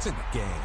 It's in the game.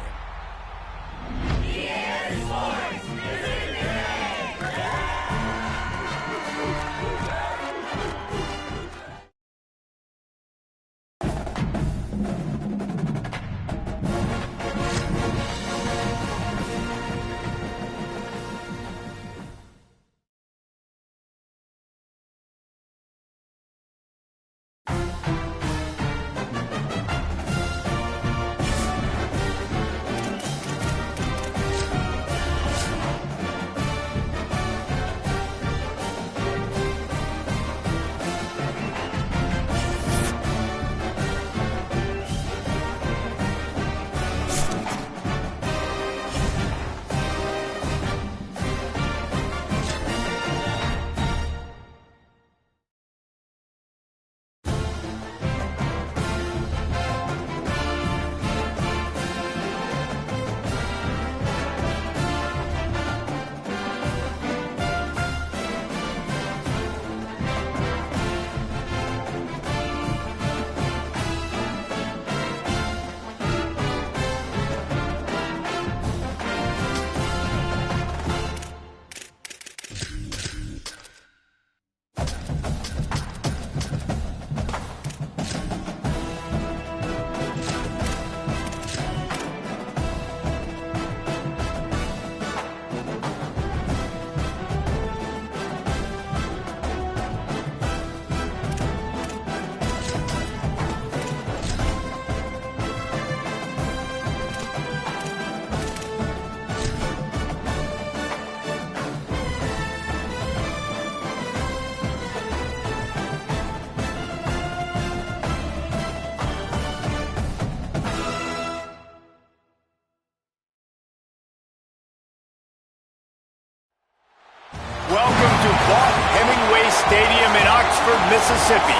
Welcome to Vaught Hemingway Stadium in Oxford, Mississippi.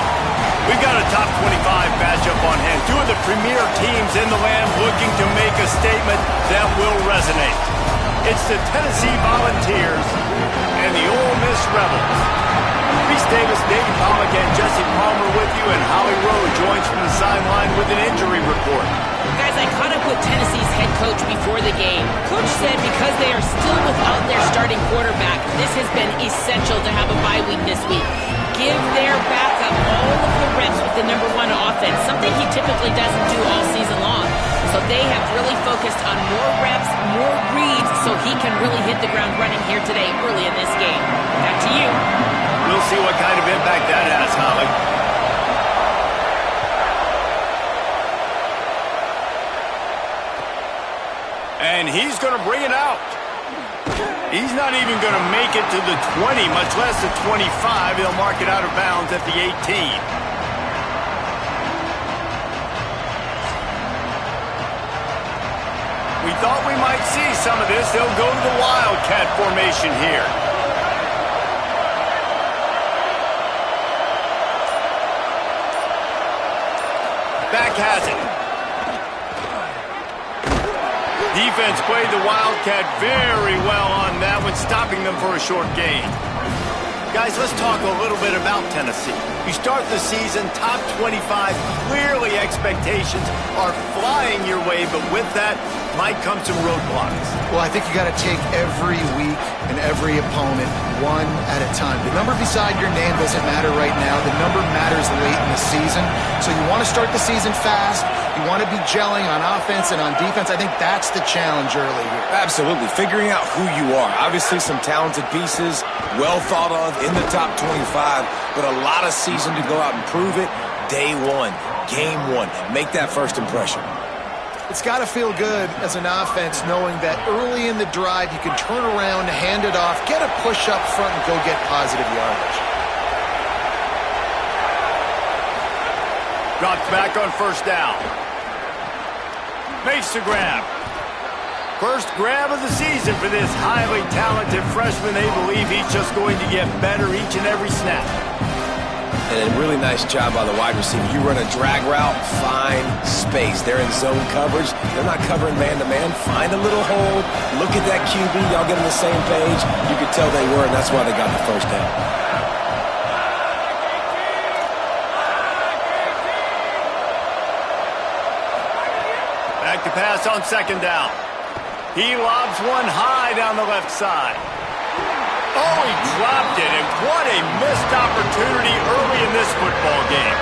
We've got a top 25 matchup on hand. Two of the premier teams in the land looking to make a statement that will resonate. It's the Tennessee Volunteers and the Ole Miss Rebels. Reese Davis, David Pollack, and Jesse Palmer with you, and Holly Rowe joins from the sideline with an injury report. Guys, I caught up with Tennessee's head coach before the game. Coach said because they are still without their starting quarterback, this has been essential to have a bye week this week. Give their backup all of the reps with the #1 offense, something he typically doesn't do all season long. So they have really focused on more reps, more reads, so he can really hit the ground running here today early in this game. Back to you. We'll see what kind of impact that has, Holly. And he's going to bring it out. He's not even going to make it to the 20, much less the 25. He'll mark it out of bounds at the 18. We thought we might see some of this. They'll go to the Wildcat formation here. Back has it. Defense played the Wildcat very well on that one, stopping them for a short gain. Guys, let's talk a little bit about Tennessee. You start the season top 25. Clearly expectations are flying your way, but with that might come some roadblocks. Well, I think you got to take every week and every opponent one at a time. The number beside your name doesn't matter right now. The number matters late in the season. So you want to start the season fast. You want to be gelling on offense and on defense. I think that's the challenge early here. Absolutely. Figuring out who you are. Obviously some talented pieces, well thought of in the top 25, but a lot of season to go out and prove it. Day one, game one. Make that first impression. It's got to feel good as an offense knowing that early in the drive you can turn around, hand it off, get a push up front, and go get positive yardage. Drops back on first down. Makes the grab. First grab of the season for this highly talented freshman. They believe he's just going to get better each and every snap. And a really nice job by the wide receiver. You run a drag route, find space. They're in zone coverage. They're not covering man-to-man. Find a little hole. Look at that QB. Y'all get on the same page. You could tell they were, and that's why they got the first down. Back to pass on second down. He lobs one high down the left side. Oh, he dropped it, and what a missed opportunity early in this football game.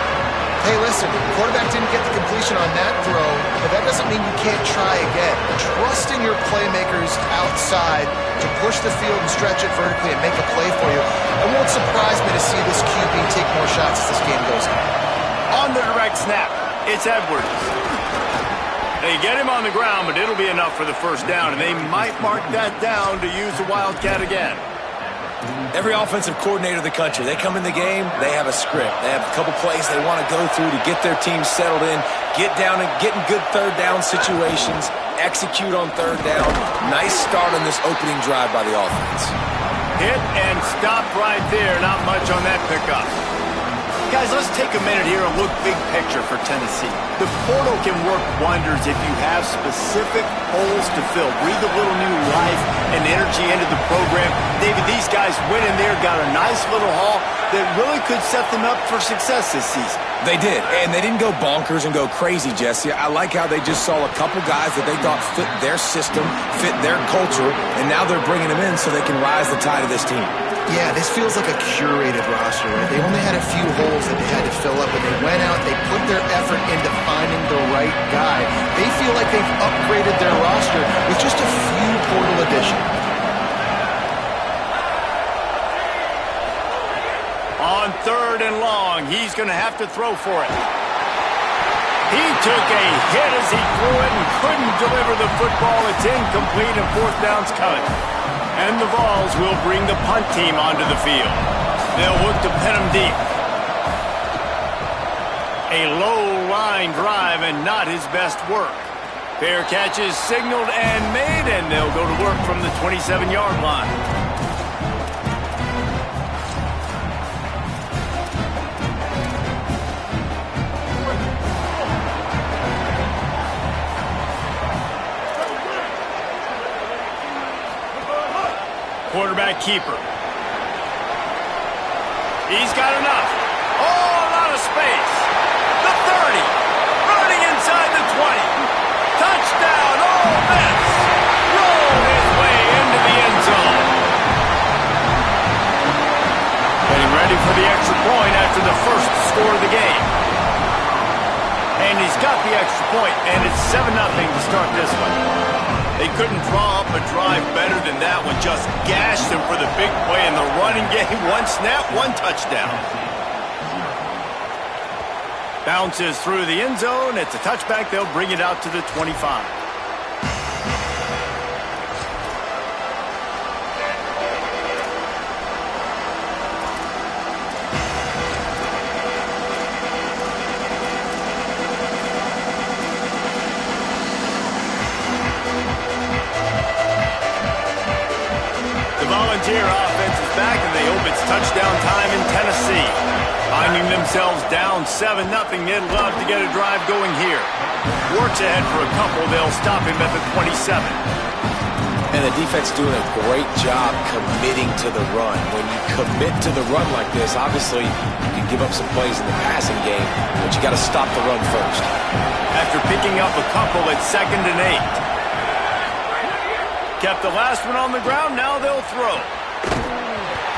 Hey, listen, the quarterback didn't get the completion on that throw, but that doesn't mean you can't try again. Trust in your playmakers outside to push the field and stretch it vertically and make a play for you. It won't surprise me to see this QB take more shots as this game goes on. On the direct snap, it's Edwards. They get him on the ground, but it'll be enough for the first down, and they might mark that down to use the Wildcat again. Every offensive coordinator in the country, they come in the game, they have a script. They have a couple plays they want to go through to get their team settled in, get down and get in good third down situations, execute on third down. Nice start on this opening drive by the offense. Hit and stop right there. Not much on that pickup. Guys, let's take a minute here and look big picture for Tennessee. The portal can work wonders if you have specific holes to fill. Breathe a little new life and energy into the program. David, these guys went in there, got a nice little haul that really could set them up for success this season. They did, and they didn't go bonkers and go crazy, Jesse. I like how they just saw a couple guys that they thought fit their system, fit their culture, and now they're bringing them in so they can rise the tide of this team. Yeah, this feels like a curated roster, right? They only had a few holes that they had to fill up, and they went out, they put their effort into finding the right guy. They feel like they've upgraded their roster with just a few portal additions. On third and long, he's going to have to throw for it. He took a hit as he threw it and couldn't deliver the football. It's incomplete and fourth down's coming. And the Vols will bring the punt team onto the field. They'll look to pin him deep. A low line drive and not his best work. Fair catch is signaled and made, and they'll go to work from the 27-yard line. Quarterback keeper. He's got enough. Oh, a lot of space. The 30. Running inside the 20. Touchdown. Oh, Mets. Rolled his way into the end zone. Getting ready for the extra point after the first score of the game. And he's got the extra point, and it's 7-0 to start this one. They couldn't draw up a drive better than that one. Just gashed them for the big play in the running game. One snap, one touchdown. Bounces through the end zone. It's a touchback. They'll bring it out to the 25. Volunteer offense is back, and they hope it's touchdown time in Tennessee. Finding themselves down 7-0, they'd love to get a drive going here. Works ahead for a couple. They'll stop him at the 27. And the defense doing a great job committing to the run. When you commit to the run like this, obviously you can give up some plays in the passing game, but you got to stop the run first. After picking up a couple at 2nd and 8. Kept the last one on the ground, now they'll throw.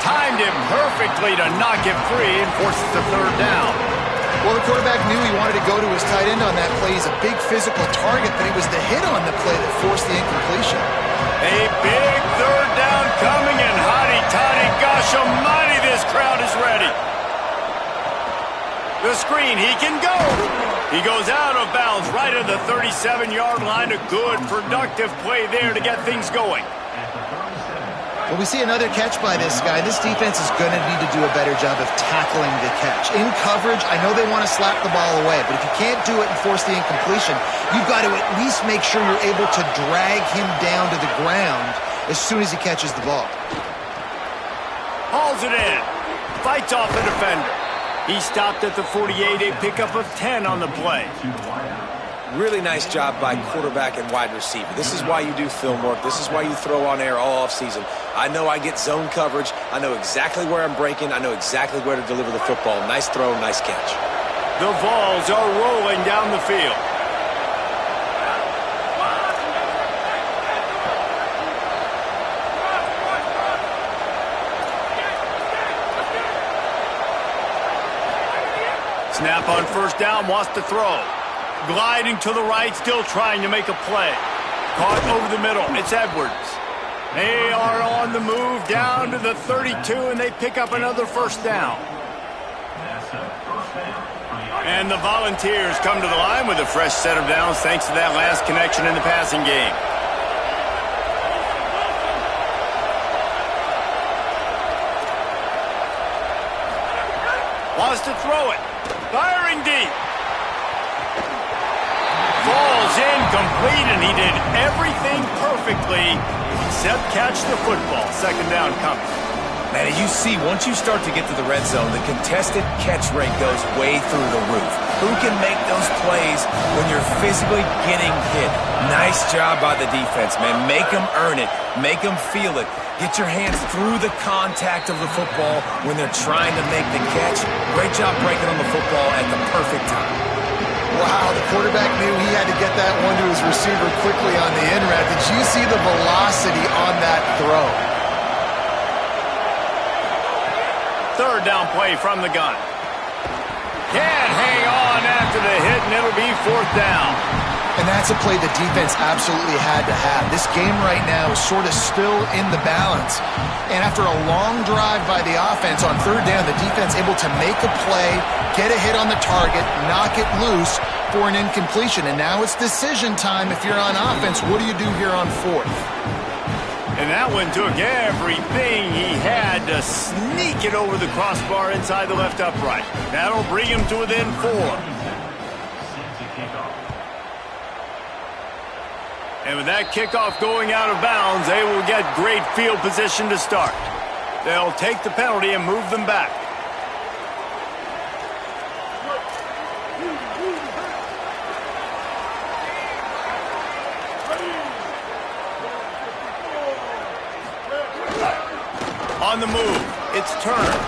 Timed him perfectly to knock him free and forces the third down. Well, the quarterback knew he wanted to go to his tight end on that play. He's a big physical target, but it was the hit on the play that forced the incompletion. A big third down coming, and hotty-toddy, gosh almighty, this crowd is ready. The screen, he can go. He goes out of bounds right at the 37-yard line. A good, productive play there to get things going. Well, we see another catch by this guy. This defense is going to need to do a better job of tackling the catch. In coverage, I know they want to slap the ball away, but if you can't do it and force the incompletion, you've got to at least make sure you're able to drag him down to the ground as soon as he catches the ball. Hauls it in. Fights off the defender. He stopped at the 48, a pickup of 10 on the play. Really nice job by quarterback and wide receiver. This is why you do film work. This is why you throw on air all offseason. I know I get zone coverage. I know exactly where I'm breaking. I know exactly where to deliver the football. Nice throw, nice catch. The Vols are rolling down the field. Snap on first down, wants to throw. Gliding to the right, still trying to make a play. Caught over the middle. It's Edwards. They are on the move down to the 32, and they pick up another first down. And the Volunteers come to the line with a fresh set of downs thanks to that last connection in the passing game. Wants to throw it. Firing deep. Falls incomplete, and he did everything perfectly except catch the football. Second down coming. Man, as you see, once you start to get to the red zone, the contested catch rate goes way through the roof. Who can make those plays when you're physically getting hit? Nice job by the defense, man. Make them earn it. Make them feel it. Get your hands through the contact of the football when they're trying to make the catch. Great job breaking on the football at the perfect time. Wow, the quarterback knew he had to get that one to his receiver quickly on the in route. Did you see the velocity on that throw? Third down play from the gun. Can't hang on after the hit, and it'll be fourth down. And that's a play the defense absolutely had to have. This game right now is sort of still in the balance. And after a long drive by the offense on third down, the defense able to make a play, get a hit on the target, knock it loose for an incompletion. And now it's decision time if you're on offense. What do you do here on fourth? And that one took everything he had to sneak it over the crossbar inside the left upright. That'll bring him to within 4. And with that kickoff going out of bounds, they will get great field position to start. They'll take the penalty and move them back. On the move, it's Turner.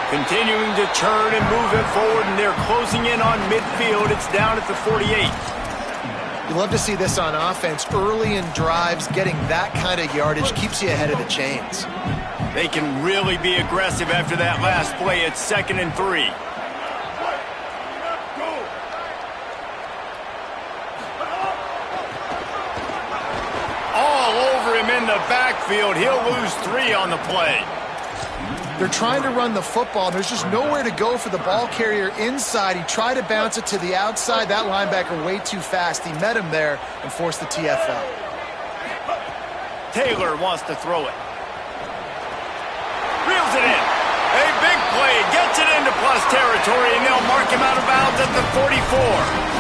Continuing to turn and move it forward, and they're closing in on midfield. It's down at the 48. You love to see this on offense. Early in drives, getting that kind of yardage keeps you ahead of the chains. They can really be aggressive after that last play. It's 2nd and 3. All over him in the backfield. He'll lose 3 on the play. They're trying to run the football. There's just nowhere to go for the ball carrier inside. He tried to bounce it to the outside. That linebacker way too fast. He met him there and forced the TFL. Taylor wants to throw it. Reels it in. A big play. Gets it into plus territory, and they'll mark him out of bounds at the 44.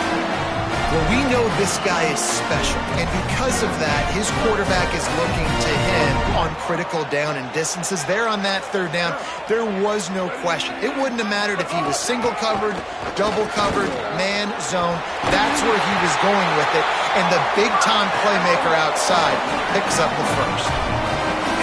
Well, we know this guy is special, and because of that, his quarterback is looking to him on critical down and distances. There on that third down, there was no question. It wouldn't have mattered if he was single covered, double covered, man, zone. That's where he was going with it, and the big-time playmaker outside picks up the first.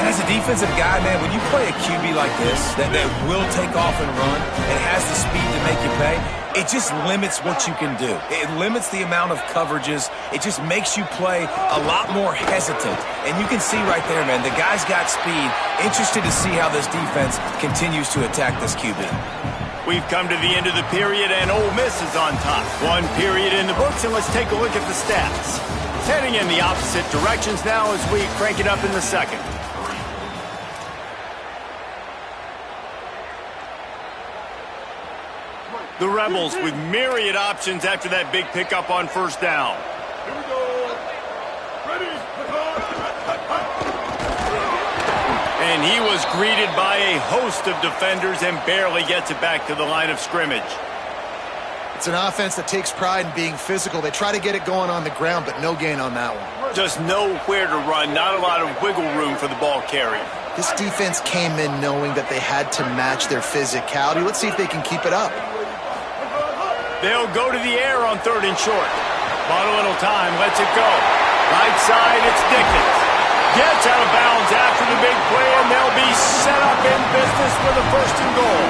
And as a defensive guy, man, when you play a QB like this that will take off and run and has the speed to make you pay, it just limits what you can do. It limits the amount of coverages. It just makes you play a lot more hesitant. And you can see right there, man, the guy's got speed. Interested to see how this defense continues to attack this QB. We've come to the end of the period, and Ole Miss is on top. 1 period in the books, and let's take a look at the stats. It's heading in the opposite directions now as we crank it up in the second. The Rebels with myriad options after that big pickup on first down. Here we go. Ready. And he was greeted by a host of defenders and barely gets it back to the line of scrimmage. It's an offense that takes pride in being physical. They try to get it going on the ground, but no gain on that one. Just nowhere to run, not a lot of wiggle room for the ball carrier. This defense came in knowing that they had to match their physicality. Let's see if they can keep it up. They'll go to the air on 3rd and short. Bought a little time, lets it go. Right side, it's Dickens. Gets out of bounds after the big play, and they'll be set up in business for the 1st and goal.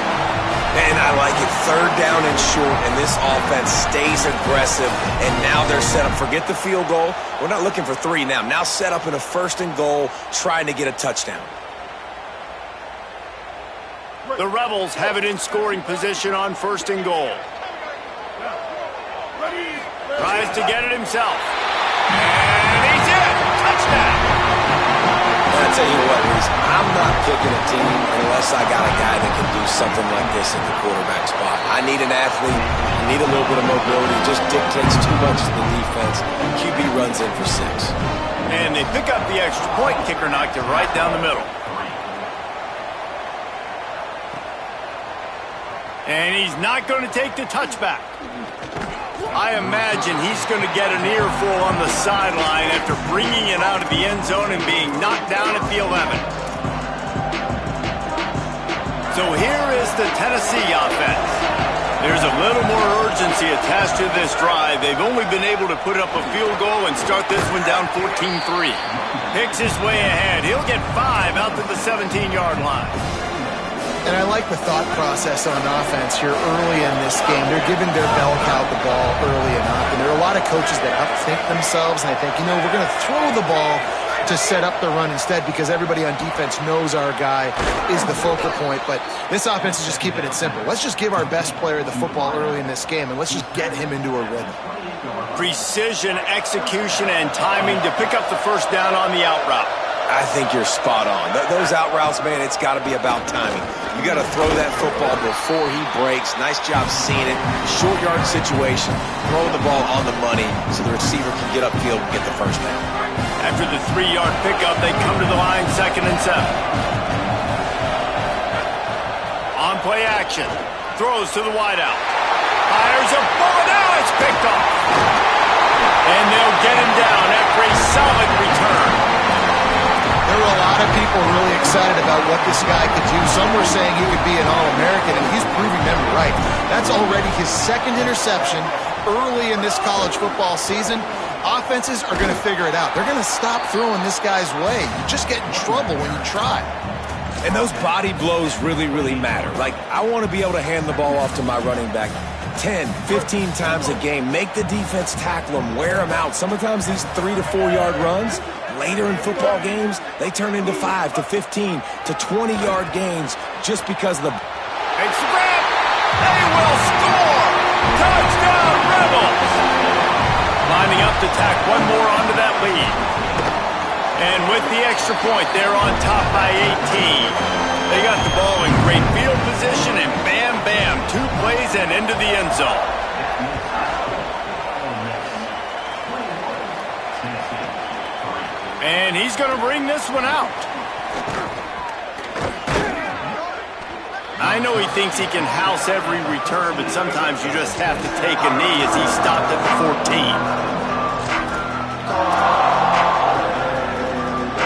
And I like it. 3rd down and short, and this offense stays aggressive, and now they're set up. Forget the field goal. We're not looking for 3 now. Now set up in a 1st and goal, trying to get a touchdown. The Rebels have it in scoring position on 1st and goal. Tries to get it himself. And he's in. Touchdown. I'll tell you what, Reese, I'm not picking a team unless I got a guy that can do something like this at the quarterback spot. I need an athlete. I need a little bit of mobility. It just dictates too much to the defense. QB runs in for 6. And they pick up the extra point. Kicker knocked it right down the middle. And he's not going to take the touchback. I imagine he's going to get an earful on the sideline after bringing it out of the end zone and being knocked down at the 11. So here is the Tennessee offense. There's a little more urgency attached to this drive. They've only been able to put up a field goal and start this one down 14-3. Picks his way ahead. He'll get 5 out to the 17-yard line. And I like the thought process on offense here early in this game. They're giving their bell cow the ball early enough. And there are a lot of coaches that upthink themselves, and they think, we're going to throw the ball to set up the run instead because everybody on defense knows our guy is the focal point. But this offense is just keeping it simple. Let's just give our best player the football early in this game, and let's just get him into a rhythm. Precision, execution, and timing to pick up the first down on the out route. I think you're spot on. Those out routes, man, it's got to be about timing. You got to throw that football before he breaks. Nice job seeing it. Short yard situation, throwing the ball on the money so the receiver can get upfield and get the first down. After the 3-yard pickup, they come to the line 2nd and 7. On play action. Throws to the wideout. Fires a bullet. Now it's picked off. And they'll get him down after a solid return. There were a lot of people really excited about what this guy could do. Some were saying he could be an All-American, and he's proving them right. That's already his 2nd interception early in this college football season. Offenses are going to figure it out. They're going to stop throwing this guy's way. You just get in trouble when you try. And those body blows really, really matter. Like, I want to be able to hand the ball off to my running back 10, 15 times a game. Make the defense tackle him, wear him out. Sometimes these 3 to 4 yard runs, later in football games, they turn into 5 to 15 to 20-yard gains just because of the... It's Red! They will score! Touchdown, Rebels! Lining up to tack one more onto that lead. And with the extra point, they're on top by 18. They got the ball in great field position, and bam, bam, 2 plays and into the end zone. And he's going to bring this one out. I know he thinks he can house every return, but sometimes you just have to take a knee as he stopped at the 14.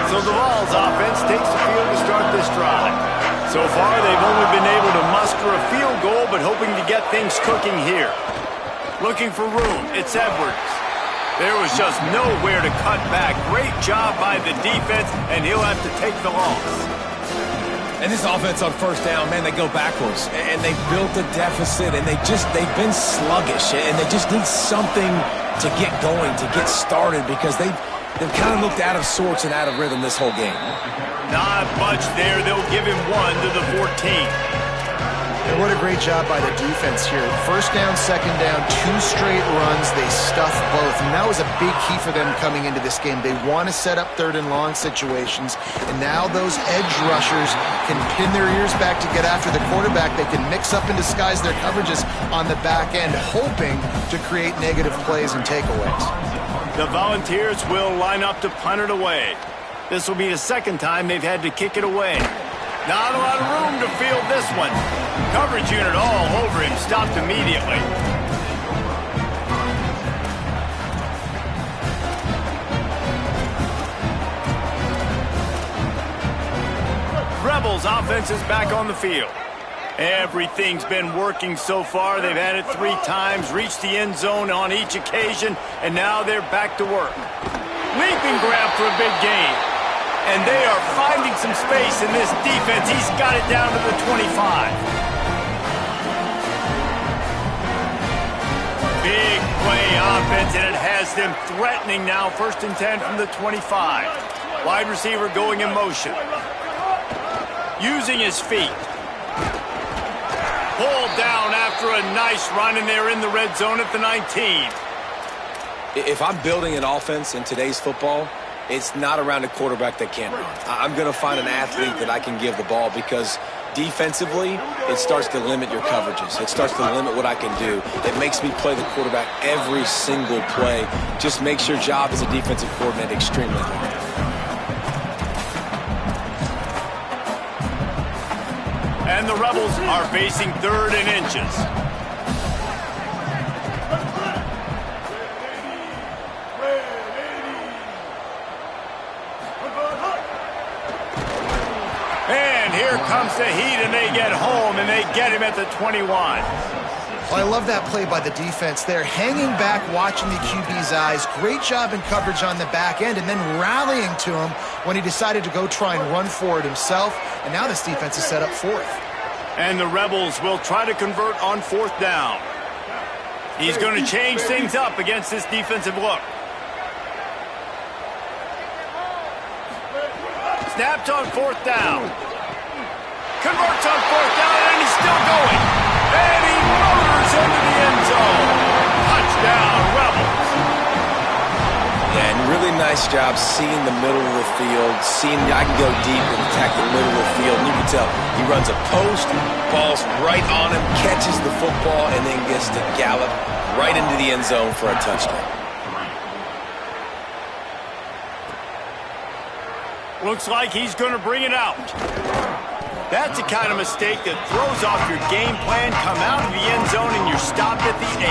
So the Vols offense takes the field to start this drive. So far, they've only been able to muster a field goal, but hoping to get things cooking here. Looking for room, it's Edwards. There was just nowhere to cut back. Great job by the defense, and he'll have to take the loss. And this offense on first down, man, they go backwards. And they built a deficit, and they've been sluggish. And they just need something to get going, to get started, because they've kind of looked out of sorts and out of rhythm this whole game. Not much there. They'll give him 1 to the 14. And what a great job by the defense here. First down, second down, 2 straight runs. They stuffed both. And that was a big key for them coming into this game. They want to set up 3rd and long situations. And now those edge rushers can pin their ears back to get after the quarterback. They can mix up and disguise their coverages on the back end, hoping to create negative plays and takeaways. The Volunteers will line up to punt it away. This will be the 2nd time they've had to kick it away. Not a lot of room to field this one. Coverage unit all over him, stopped immediately. Rebels offense is back on the field. Everything's been working so far. They've had it 3 times, reached the end zone on each occasion, and now they're back to work. Leaping grab for a big gain. And they are finding some space in this defense. He's got it down to the 25. Big play offense, and it has them threatening now. 1st and 10 from the 25. Wide receiver going in motion. Using his feet. Pulled down after a nice run, and they're in the red zone at the 19. If I'm building an offense in today's football, it's not around a quarterback that can't run. I'm going to find an athlete that I can give the ball because defensively, it starts to limit your coverages. It starts to limit what I can do. It makes me play the quarterback every single play. Just makes your job as a defensive coordinator extremely hard. And the Rebels are facing 3rd and inches. And here comes the heat, and they get home, and they get him at the 21. Well, I love that play by the defense there. Hanging back, watching the QB's eyes. Great job in coverage on the back end, and then rallying to him when he decided to go try and run for it himself. And now this defense is set up 4th. And the Rebels will try to convert on 4th down. He's going to change things up against this defensive look. Snapped on 4th down. Converts on 4th down, and he's still going. And he motors into the end zone. Touchdown, Rebels. Yeah, and really nice job seeing the middle of the field, seeing I can go deep and attack the middle of the field. And you can tell he runs a post, ball's right on him, catches the football, and then gets to gallop right into the end zone for a touchdown. Looks like he's going to bring it out. That's the kind of mistake that throws off your game plan. Come out of the end zone and you're stopped at the 8.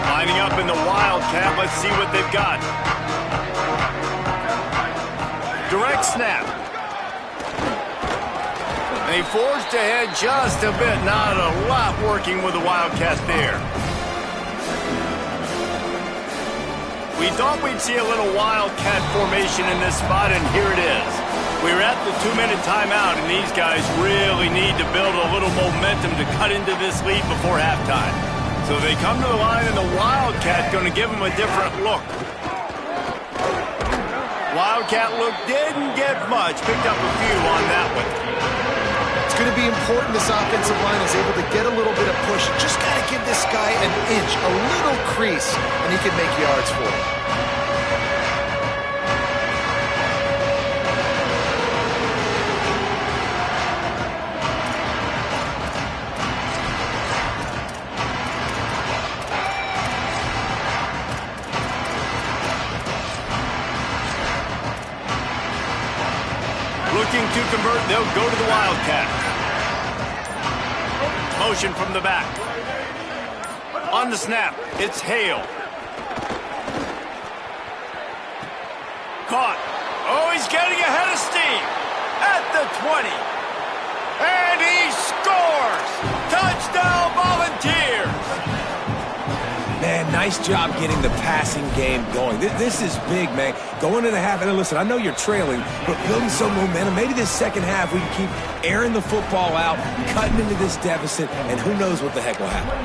Lining up in the Wildcat. Let's see what they've got. Direct snap. They forged ahead just a bit. Not a lot working with the Wildcat there. We thought we'd see a little Wildcat formation in this spot, and here it is. We're at the 2-minute timeout, and these guys really need to build a little momentum to cut into this lead before halftime. So they come to the line, and the Wildcat going to give them a different look. Wildcat look didn't get much. Picked up a few on that one. It's going to be important this offensive line is able to get a little bit of push. Just got to give this guy an inch, a little crease, and he can make yards for it. Looking to convert, they'll go to the Wildcat. Motion from the back. On the snap, it's Hale. Caught. Oh, he's getting ahead of steam. At the 20. And he scores! Touchdown, Volunteers! Man, nice job getting the passing game going. This is big, man. Going into the half, and listen, I know you're trailing, but building some momentum. Maybe this second half we can keep airing the football out, cutting into this deficit, and who knows what the heck will happen.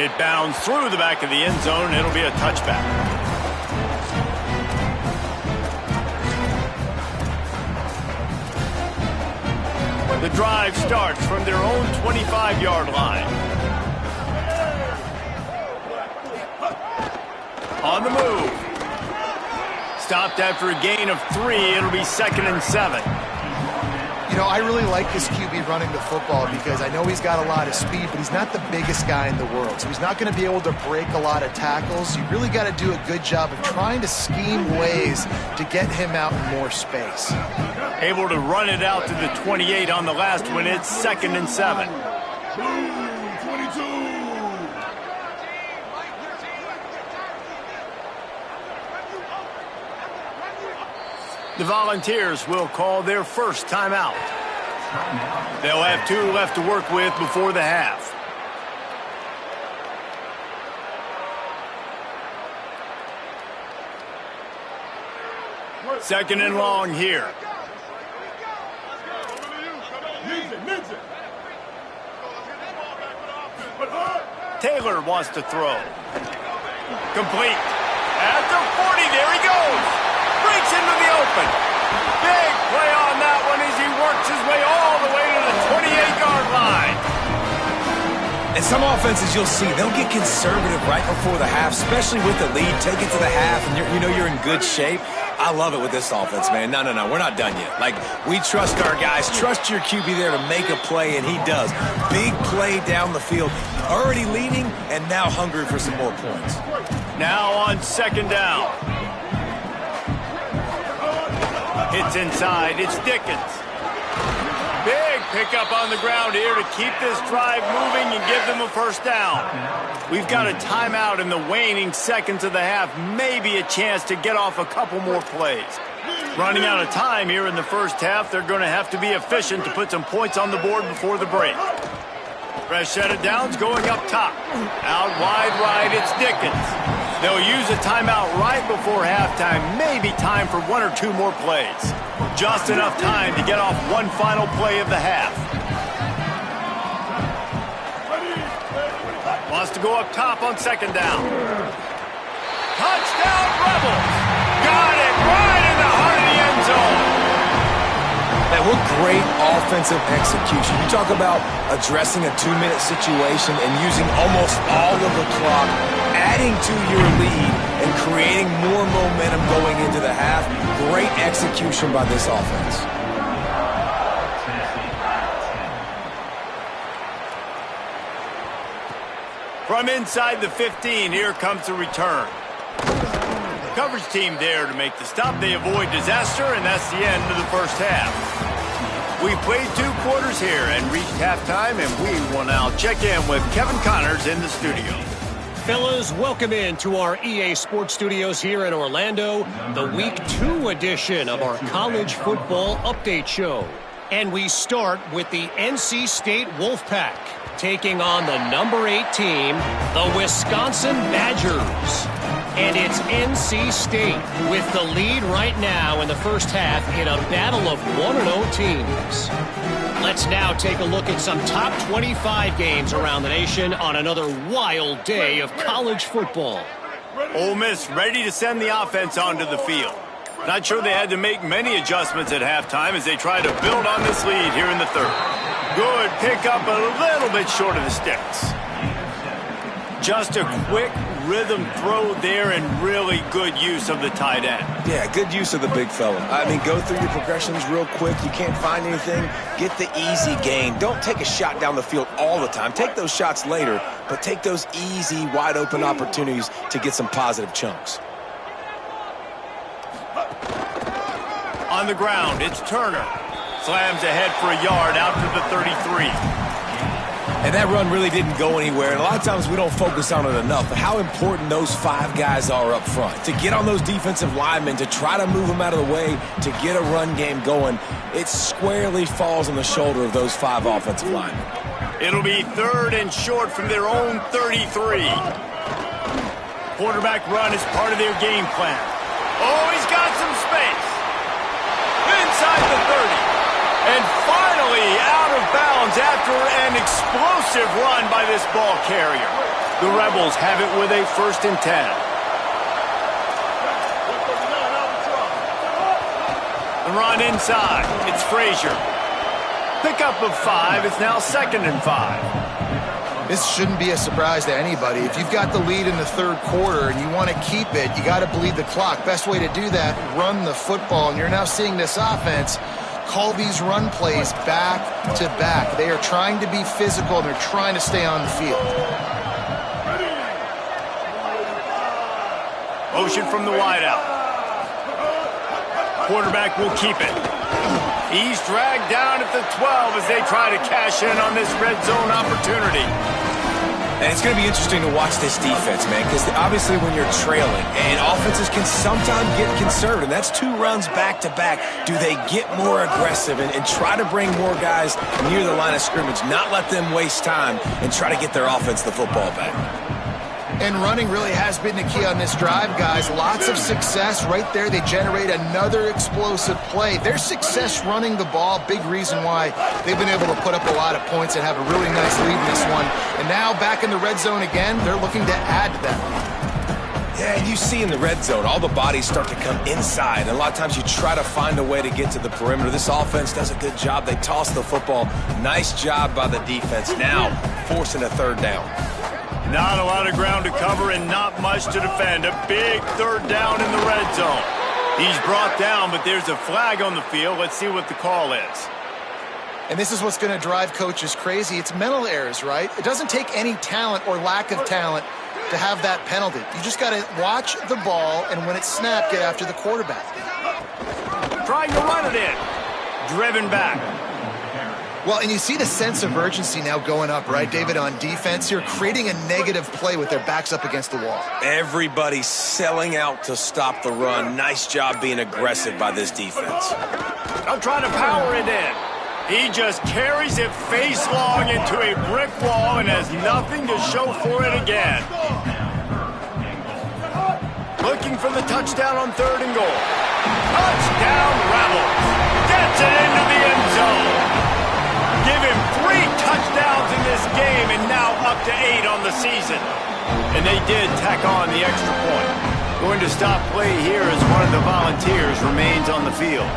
It bounds through the back of the end zone, and it'll be a touchback. The drive starts from their own 25-yard line. On the move. Stopped after a gain of 3. It'll be 2nd and 7. You know, I really like this QB running the football because I know he's got a lot of speed, but he's not the biggest guy in the world. So he's not going to be able to break a lot of tackles. You really got to do a good job of trying to scheme ways to get him out in more space. Able to run it out to the 28 on the last one. It's 2nd and 7. 22. The Volunteers will call their first timeout. They'll have 2 left to work with before the half. Second and long here. Taylor wants to throw. Complete. At the 40, there he goes. Breaks into the open. Big play on that one as he works his way all the way to the 28-yard line. And some offenses you'll see, they'll get conservative right before the half, especially with the lead. Take it to the half, and you're in good shape. I love it with this offense, man. No, we're not done yet. Like, we trust our guys. Trust your QB there to make a play, and he does. Big play down the field. Already leading, and now hungry for some more points. Now on second down. Hits inside. It's Dickens. Big pickup on the ground here to keep this drive moving and give them a first down. We've got a timeout in the waning seconds of the half. Maybe a chance to get off a couple more plays. Running out of time here in the first half. They're going to have to be efficient to put some points on the board before the break. Fresh set of downs going up top. Out wide right, it's Dickens. They'll use a timeout right before halftime. Maybe time for one or two more plays. Just enough time to get off one final play of the half. Wants to go up top on second down. Touchdown, Rebels! Got it right in the heart of the end zone. Man, what great offensive execution. You talk about addressing a 2-minute situation and using almost all of the clock, adding to your lead and creating more momentum going into the half. Great execution by this offense. From inside the 15, here comes the return. Coverage team there to make the stop. They avoid disaster, and that's the end of the first half. We played 2 quarters here and reached halftime, and we will now check in with Kevin Connors in the studio. Fellas, welcome in to our EA Sports Studios here in Orlando, the Week 2 edition of our College Football Update Show. And we start with the NC State Wolfpack, taking on the number 8 team, the Wisconsin Badgers. And it's NC State with the lead right now in the first half in a battle of 1-0 teams. Let's now take a look at some top 25 games around the nation on another wild day of college football. Ole Miss ready to send the offense onto the field. Not sure they had to make many adjustments at halftime as they try to build on this lead here in the third. Good pickup, a little bit short of the sticks. Just a quick rhythm throw there and really good use of the tight end. Yeah, good use of the big fella. I mean, go through your progressions real quick. You can't find anything, get the easy gain. Don't take a shot down the field all the time. Take those shots later, but take those easy, wide-open opportunities to get some positive chunks. On the ground, it's Turner. Slams ahead for a yard out to the 33. And that run really didn't go anywhere. And a lot of times we don't focus on it enough, but how important those 5 guys are up front. To get on those defensive linemen, to try to move them out of the way, to get a run game going, it squarely falls on the shoulder of those 5 offensive linemen. It'll be 3rd and short from their own 33. Quarterback run is part of their game plan. Oh, he's got some space. Inside the 30. And finally out of bounds after an explosive run by this ball carrier. The Rebels have it with a 1st and 10. The run inside. It's Frazier. Pickup of 5. It's now 2nd and 5. This shouldn't be a surprise to anybody. If you've got the lead in the 3rd quarter and you want to keep it, you got to bleed the clock. Best way to do that, run the football. And you're now seeing this offense call these run plays back to back. They are trying to be physical, and they're trying to stay on the field. Motion from the wideout. Quarterback will keep it. He's dragged down at the 12 as they try to cash in on this red zone opportunity. And it's going to be interesting to watch this defense, man, because obviously when you're trailing, and offenses can sometimes get conservative. That's 2 runs back-to-back. Do they get more aggressive and try to bring more guys near the line of scrimmage, not let them waste time, and try to get their offense the football back? And running really has been the key on this drive, guys. Lots of success right there. They generate another explosive play. Their success running the ball, big reason why they've been able to put up a lot of points and have a really nice lead in this one. And now back in the red zone again, they're looking to add to that. Yeah, and you see in the red zone, all the bodies start to come inside. And a lot of times you try to find a way to get to the perimeter. This offense does a good job. They toss the football. Nice job by the defense. Now forcing a third down. Not a lot of ground to cover and not much to defend. A big third down in the red zone. He's brought down, but there's a flag on the field. Let's see what the call is. And this is what's going to drive coaches crazy. It's mental errors, right? It doesn't take any talent or lack of talent to have that penalty. You just got to watch the ball, and when it's snapped, get after the quarterback. Trying to run it in. Driven back. Well, and you see the sense of urgency now going up, right, David, on defense here, creating a negative play with their backs up against the wall. Everybody's selling out to stop the run. Nice job being aggressive by this defense. I'm trying to power it in. He just carries it face long into a brick wall and has nothing to show for it again. Looking for the touchdown on 3rd and goal. Touchdown, Rebels. Gets it into the end zone. Give him 3 touchdowns in this game and now up to 8 on the season. And they did tack on the extra point. Going to stop play here as one of the Volunteers remains on the field.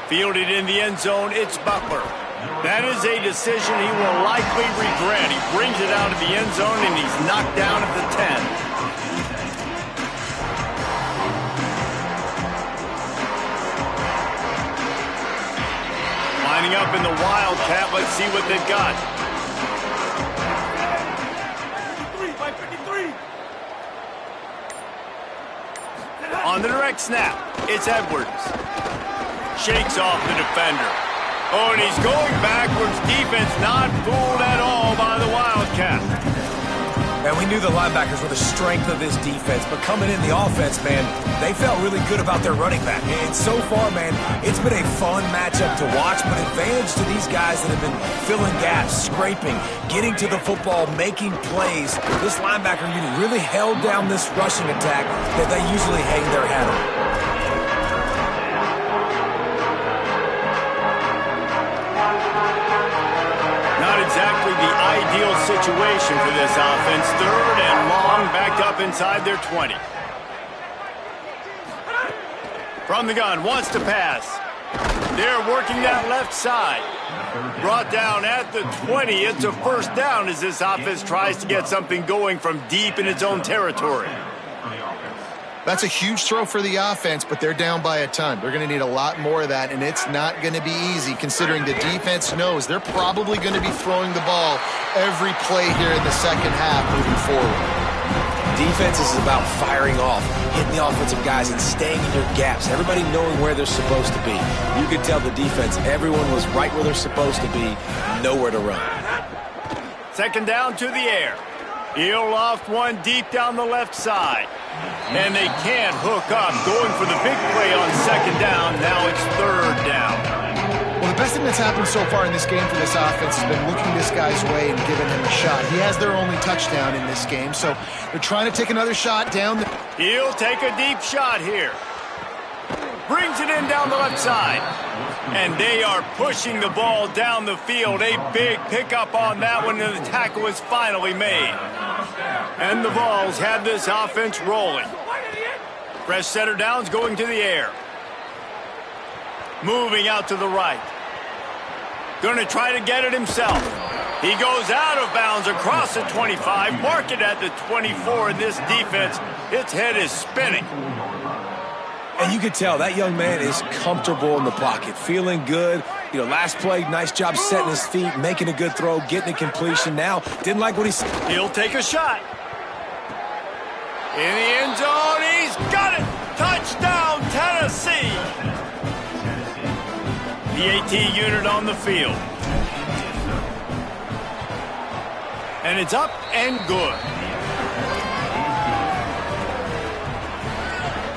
Fielded in the end zone, it's Butler. That is a decision he will likely regret. He brings it out of the end zone and he's knocked down at the 10. Lining up in the Wildcat, let's see what they've got. 53. On the direct snap, it's Edwards. Shakes off the defender. Oh, and he's going backwards. Defense not fooled at all by the Wildcat. And we knew the linebackers were the strength of this defense, but coming in the offense, man, they felt really good about their running back. And so far, man, it's been a fun matchup to watch, but advantage to these guys that have been filling gaps, scraping, getting to the football, making plays. This linebacker unit really held down this rushing attack that they usually hang their hat on. Exactly the ideal situation for this offense. 3rd and long, backed up inside their 20. From the gun, wants to pass. They're working that left side. Brought down at the 20. It's a first down as this offense tries to get something going from deep in its own territory. That's a huge throw for the offense, but they're down by a ton. They're going to need a lot more of that, and it's not going to be easy considering the defense knows they're probably going to be throwing the ball every play here in the second half moving forward. Defense is about firing off, hitting the offensive guys, and staying in your gaps. Everybody knowing where they're supposed to be. You could tell the defense, everyone was right where they're supposed to be, nowhere to run. 2nd down to the air. He'll loft one deep down the left side. And they can't hook up. Going for the big play on 2nd down. Now it's 3rd down. Well, the best thing that's happened so far in this game for this offense has been looking this guy's way and giving him a shot. He has their only touchdown in this game, so they're trying to take another shot down. He'll take a deep shot here. Brings it in down the left side. And they are pushing the ball down the field. A big pickup on that one, and the tackle is finally made. And the Vols have this offense rolling. Fresh setter downs going to the air. Moving out to the right. Going to try to get it himself. He goes out of bounds across the 25. Mark it at the 24 in this defense. Its head is spinning. And you can tell that young man is comfortable in the pocket, feeling good. You know, last play, nice job setting his feet, making a good throw, getting a completion. Now, didn't like what he said. He'll take a shot. In the end zone, he's got it! Touchdown, Tennessee! The AT unit on the field. And it's up and good.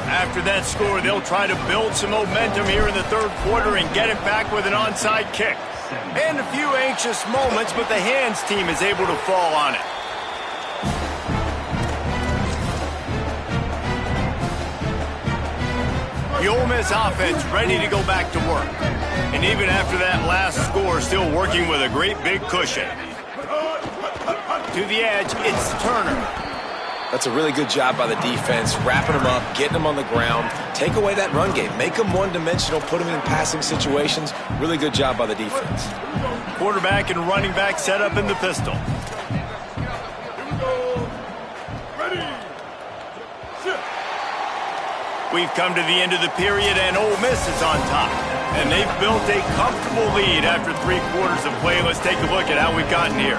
After that score, they'll try to build some momentum here in the 3rd quarter and get it back with an onside kick. And a few anxious moments, but the hands team is able to fall on it. The Ole Miss offense ready to go back to work. And even after that last score, still working with a great big cushion. To the edge, it's Turner. That's a really good job by the defense, wrapping them up, getting them on the ground. Take away that run game. Make them one-dimensional, put them in passing situations. Really good job by the defense. Quarterback and running back set up in the pistol. We've come to the end of the period, and Ole Miss is on top. And they've built a comfortable lead after 3 quarters of play. Let's take a look at how we've gotten here.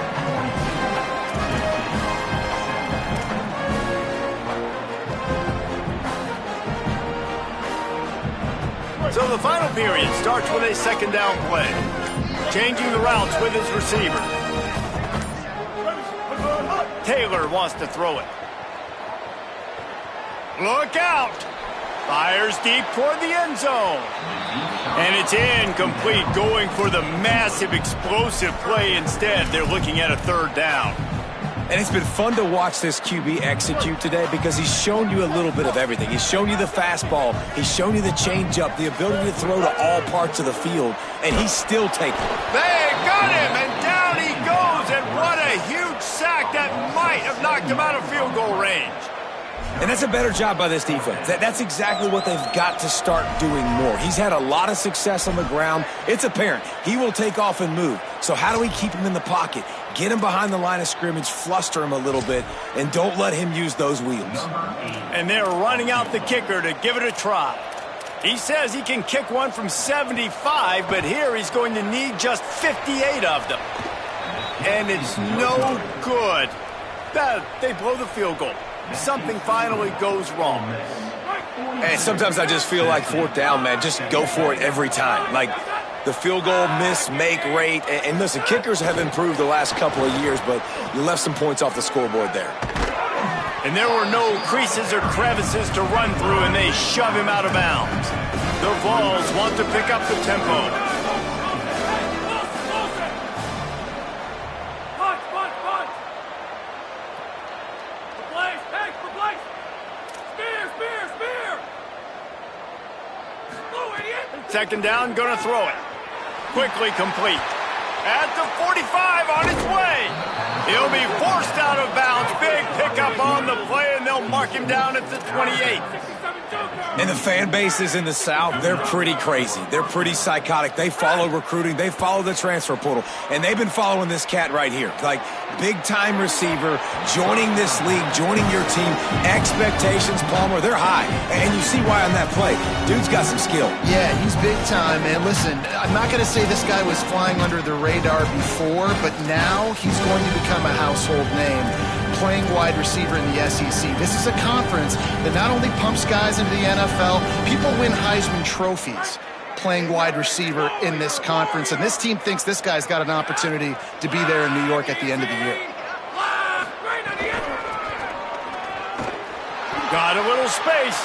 So the final period starts with a second down play. Changing the routes with his receiver. Taylor wants to throw it. Look out! Fires deep toward the end zone. And it's incomplete, going for the massive explosive play instead. They're looking at a third down. And it's been fun to watch this QB execute today because he's shown you a little bit of everything. He's shown you the fastball. He's shown you the changeup, the ability to throw to all parts of the field, and he's still taking it. They got him, and down he goes, and what a huge sack that might have knocked him out of field goal range. And that's a better job by this defense. That's exactly what they've got to start doing more. He's had a lot of success on the ground. It's apparent. He will take off and move. So how do we keep him in the pocket? Get him behind the line of scrimmage, fluster him a little bit, and don't let him use those wheels. And they're running out the kicker to give it a try. He says he can kick one from 75, but here he's going to need just 58 of them. And it's no good. They blow the field goal. Something finally goes wrong. And sometimes I just feel like 4th down, man. Just go for it every time. Like the field goal miss-make rate. And listen, kickers have improved the last couple of years, but you left some points off the scoreboard there. And there were no creases or crevices to run through, and they shove him out of bounds. The Vols want to pick up the tempo. Second down, gonna throw it. Quickly complete. At the 45, on its way. He'll be forced out of bounds. Big pickup on the play, and they'll mark him down at the 28. And the fan bases in the South, they're pretty crazy. They're pretty psychotic. They follow recruiting. They follow the transfer portal. And they've been following this cat right here. Like, big-time receiver, joining this league, joining your team. Expectations, Palmer, they're high. And you see why on that play. Dude's got some skill. Yeah, he's big time, man. Listen, I'm not going to say this guy was flying under the radar before, but now he's going to become a household name, playing wide receiver in the SEC. This is a conference that not only pumps guys into the NFL, people win Heisman trophies playing wide receiver in this conference, and this team thinks this guy's got an opportunity to be there in New York at the end of the year. Got a little space,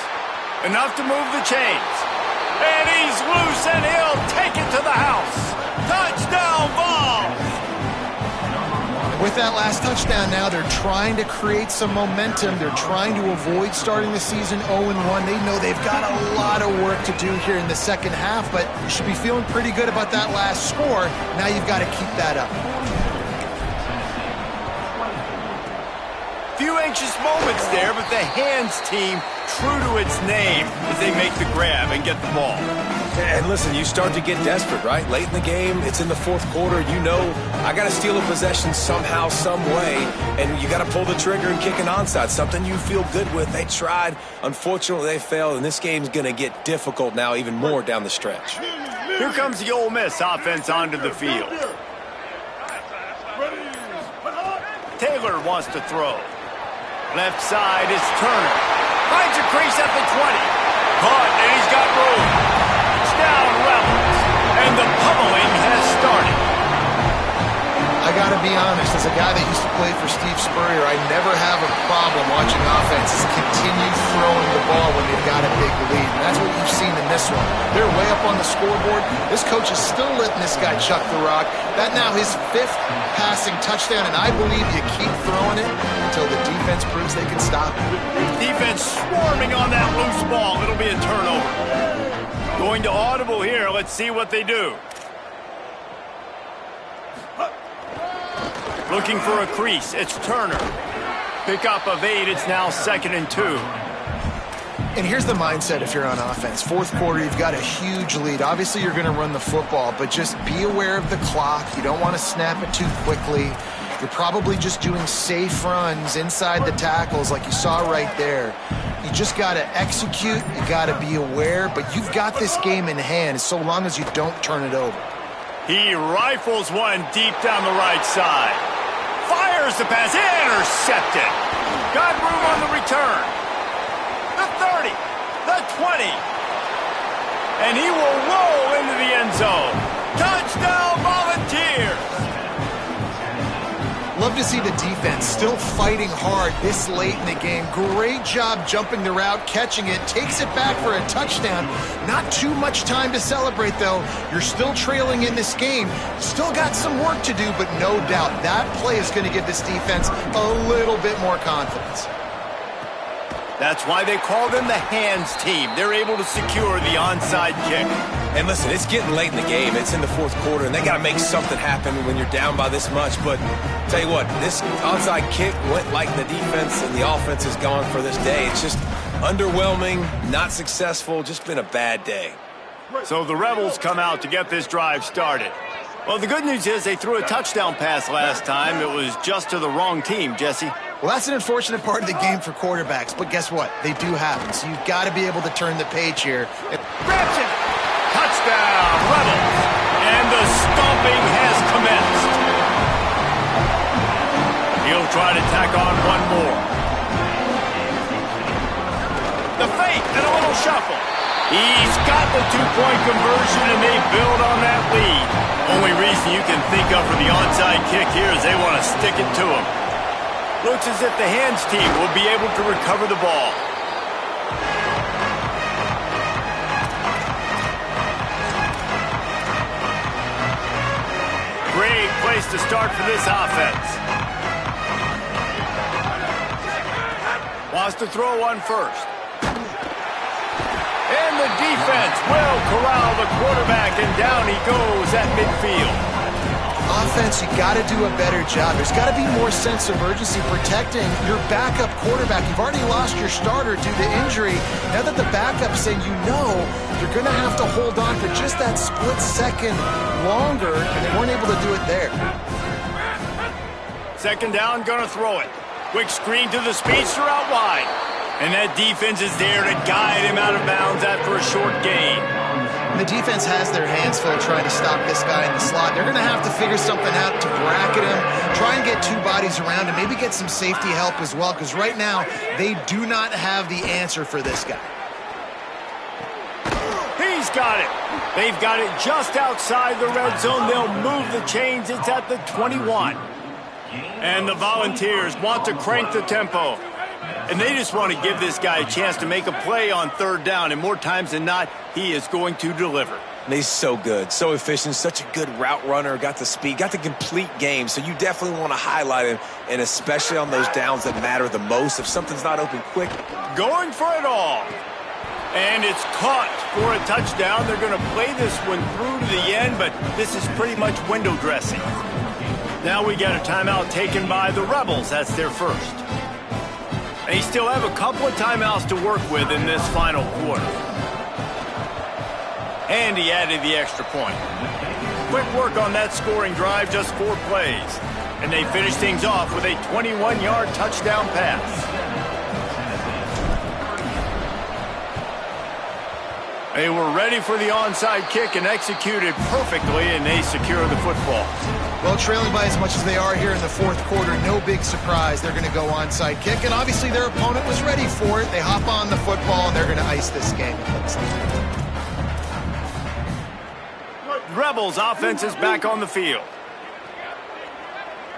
enough to move the chains. And he's loose, and he'll take it to the house. Touchdown, Vols! With that last touchdown now, they're trying to create some momentum. They're trying to avoid starting the season 0-1. They know they've got a lot of work to do here in the second half, but you should be feeling pretty good about that last score. Now you've got to keep that up. Few anxious moments there, but the hands team, true to its name, as they make the grab and get the ball. And listen, you start to get desperate, right? Late in the game, it's in the 4th quarter. You know, I got to steal a possession somehow, some way, and you got to pull the trigger and kick an onside, something you feel good with. They tried. Unfortunately, they failed, and this game's going to get difficult now, even more down the stretch. Here comes the Ole Miss offense onto the field. Taylor wants to throw. Left side is Turner. Finds a crease at the 20. Caught, and he's got room. Down Rebels, and the pummeling has started. I gotta be honest, as As a guy that used to play for Steve Spurrier, I never have a problem watching offenses continue throwing the ball when they've got a big lead. And that's what you've seen in this one. They're way up on the scoreboard. This coach is still letting this guy chuck the rock. That now his 5th passing touchdown, and I believe you keep throwing it until the defense proves they can stop it. Defense swarming on that loose ball. It'll be a turnover. Going to audible here. Let's see what they do. Looking for a crease. It's Turner. Pickup of 8. It's now 2nd and 2. And here's the mindset if you're on offense. 4th quarter, you've got a huge lead. Obviously, you're going to run the football, but just be aware of the clock. You don't want to snap it too quickly. You're probably just doing safe runs inside the tackles like you saw right there. You just got to execute. You got to be aware, but you've got this game in hand so long as you don't turn it over. He rifles one deep down the right side. Fires the pass, intercepted. Got room on the return. The 30, the 20. And he will roll into the end zone. Touchdown, Volunteers. Love to see the defense still fighting hard this late in the game. Great job jumping the route, catching it, takes it back for a touchdown. Not too much time to celebrate, though. You're still trailing in this game. Still got some work to do, but no doubt that play is going to give this defense a little bit more confidence. That's why they call them the hands team. They're able to secure the onside kick. And listen, it's getting late in the game. It's in the 4th quarter, and they got to make something happen when you're down by this much. But tell you what, this onside kick went like the defense and the offense is gone for this day. It's just underwhelming, not successful, just been a bad day. So the Rebels come out to get this drive started. Well, the good news is they threw a touchdown pass last time. It was just to the wrong team, Jesse. Well, that's an unfortunate part of the game for quarterbacks, but guess what? They do happen, so you've got to be able to turn the page here. Grabs it! Touchdown, Rebels! And the stomping has commenced. He'll try to tack on one more. The fake and a little shuffle. He's got the 2-point conversion, and they build on that lead. Only reason you can think of for the onside kick here is they want to stick it to him. Looks as if the hands team will be able to recover the ball. Great place to start for this offense. Wants to throw one first. And the defense will corral the quarterback, and down he goes at midfield. Offense, you got to do a better job. There's got to be more sense of urgency protecting your backup quarterback. You've already lost your starter due to injury. Now that the backup's in, you know you're going to have to hold on for just that split second longer, and they weren't able to do it there. 2nd down, gonna throw it. Quick screen to the speedster out wide. And that defense is there to guide him out of bounds after a short gain. The defense has their hands full trying to stop this guy in the slot. They're going to have to figure something out to bracket him, try and get 2 bodies around him, maybe get some safety help as well, because right now they do not have the answer for this guy. He's got it. They've got it just outside the red zone. They'll move the chains. It's at the 21. And the Volunteers want to crank the tempo. And they just want to give this guy a chance to make a play on 3rd down. And more times than not, he is going to deliver. And he's so good, so efficient, such a good route runner, got the speed, got the complete game. So you definitely want to highlight him, and especially on those downs that matter the most. If something's not open quick. Going for it all. And it's caught for a touchdown. They're going to play this one through to the end, but this is pretty much window dressing. Now we got a timeout taken by the Rebels. That's their first. They still have a couple of timeouts to work with in this final quarter. And he added the extra point. Quick work on that scoring drive, just 4 plays. And they finish things off with a 21-yard touchdown pass. They were ready for the onside kick and executed perfectly, and they secure the football. Well, trailing by as much as they are here in the 4th quarter, no big surprise. They're going to go onside kick, and obviously their opponent was ready for it. They hop on the football, and they're going to ice this game. Rebels offense is back on the field.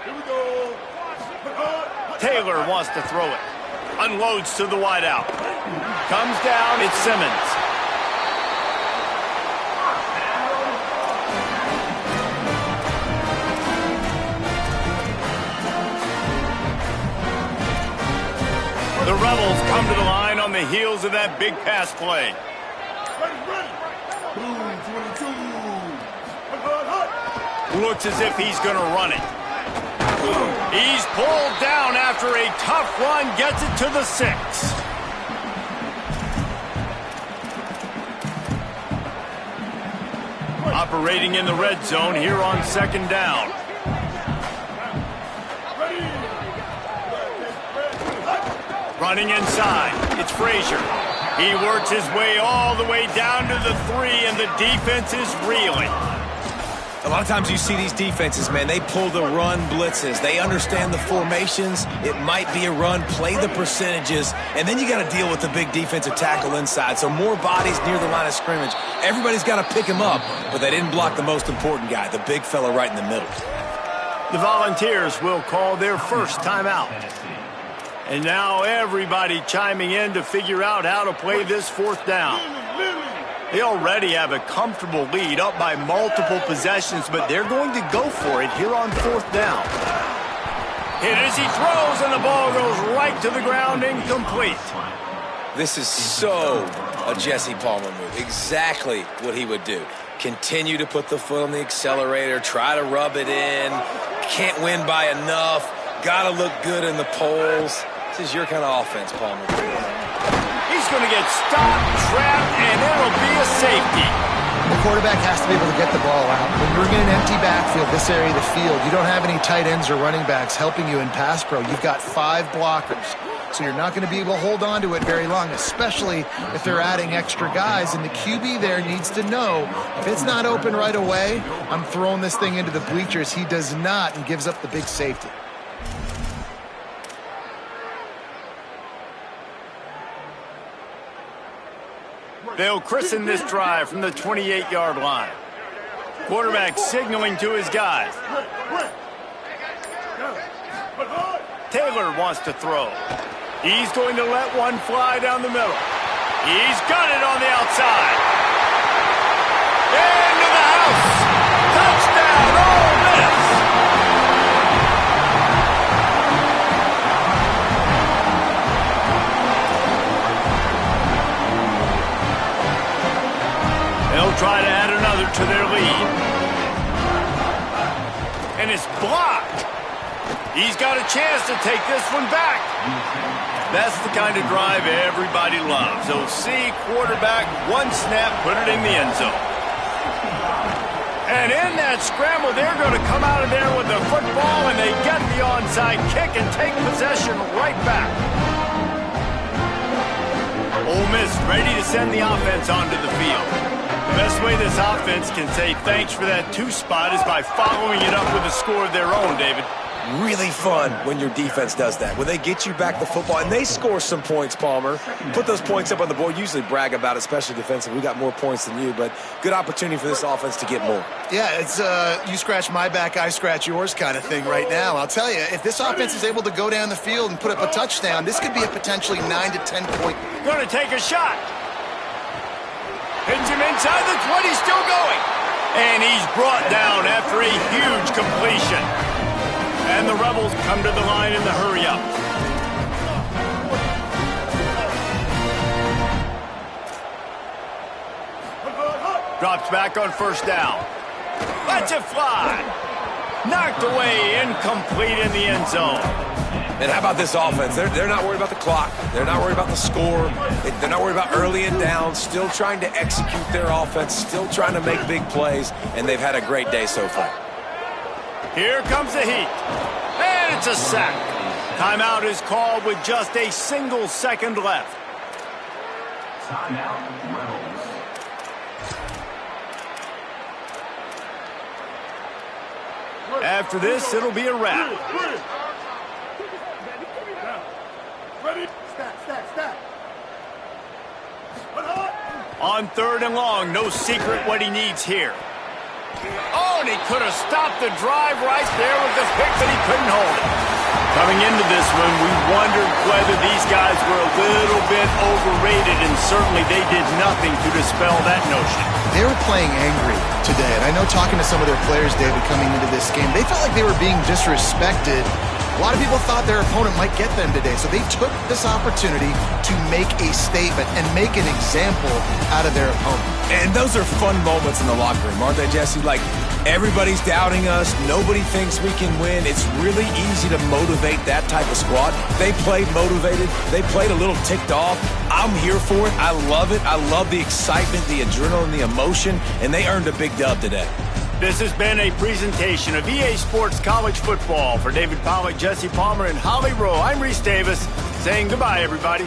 Here we go. Taylor wants to throw it. Unloads to the wideout. Comes down, it's Simmons. The Rebels come to the line on the heels of that big pass play. Ready. Boom, 22. Looks as if he's going to run it. He's pulled down after a tough run, gets it to the 6. Operating in the red zone here on 2nd down. Running inside, it's Frazier. He works his way all the way down to the 3, and the defense is reeling. A lot of times you see these defenses, man, they pull the run blitzes. They understand the formations. It might be a run, play the percentages, and then you got to deal with the big defensive tackle inside. So more bodies near the line of scrimmage. Everybody's got to pick him up, but they didn't block the most important guy, the big fella right in the middle. The Volunteers will call their first timeout. And now everybody chiming in to figure out how to play this 4th down. They already have a comfortable lead up by multiple possessions, but they're going to go for it here on 4th down. Hit as he throws, and the ball goes right to the ground, incomplete. This is so a Jesse Palmer move. Exactly what he would do. Continue to put the foot on the accelerator, try to rub it in. Can't win by enough. Got to look good in the polls. This is your kind of offense, Palmer. He's going to get stopped, trapped, and it'll be a safety. The quarterback has to be able to get the ball out. When you're in an empty backfield, this area of the field, you don't have any tight ends or running backs helping you in pass pro. You've got 5 blockers. So you're not going to be able to hold on to it very long, especially if they're adding extra guys. And the QB there needs to know, if it's not open right away, I'm throwing this thing into the bleachers. He does not, and gives up the big safety. They'll christen this drive from the 28-yard line. Quarterback signaling to his guys. Taylor wants to throw. He's going to let one fly down the middle. He's got it on the outside. Into the house. Touchdown, Ole Miss. They'll try to add another to their lead. And it's blocked. He's got a chance to take this one back. That's the kind of drive everybody loves. OC quarterback, one snap, put it in the end zone. And in that scramble, they're going to come out of there with the football, and they get the onside kick and take possession right back. Ole Miss ready to send the offense onto the field. The best way this offense can say thanks for that 2 spot is by following it up with a score of their own, David. Really fun when your defense does that. When they get you back the football, and they score some points, Palmer. Put those points up on the board. Usually brag about it, especially defensive. We got more points than you, but good opportunity for this offense to get more. Yeah, it's you scratch my back, I scratch yours kind of thing right now. I'll tell you, if this offense is able to go down the field and put up a touchdown, this could be a potentially 9 to 10 point. Going to take a shot. Hits him inside the 20, still going. And he's brought down after a huge completion. And the Rebels come to the line in the hurry-up. Drops back on 1st down. Lets it fly. Knocked away, incomplete in the end zone. And how about this offense? They're not worried about the clock. They're not worried about the score. They're not worried about early and down. Still trying to execute their offense. Still trying to make big plays. And they've had a great day so far. Here comes the heat. And it's a sack. Timeout is called with just a single second left. Timeout, Rebels. After this, it'll be a wrap. Ready? Stack. On 3rd and long, no secret what he needs here. Oh, and he could have stopped the drive right there with the pick, but he couldn't hold it. Coming into this one, we wondered whether these guys were a little bit overrated, and certainly they did nothing to dispel that notion. They were playing angry today, and I know talking to some of their players, David, coming into this game, they felt like they were being disrespected. A lot of people thought their opponent might get them today, so they took this opportunity to make a statement and make an example out of their opponent. And those are fun moments in the locker room, aren't they, Jesse? Like, everybody's doubting us. Nobody thinks we can win. It's really easy to motivate that type of squad. They played motivated. They played a little ticked off. I'm here for it. I love it. I love the excitement, the adrenaline, the emotion, and they earned a big dub today. This has been a presentation of EA Sports College Football. For David Pollack, Jesse Palmer, and Holly Rowe, I'm Reese Davis saying goodbye, everybody.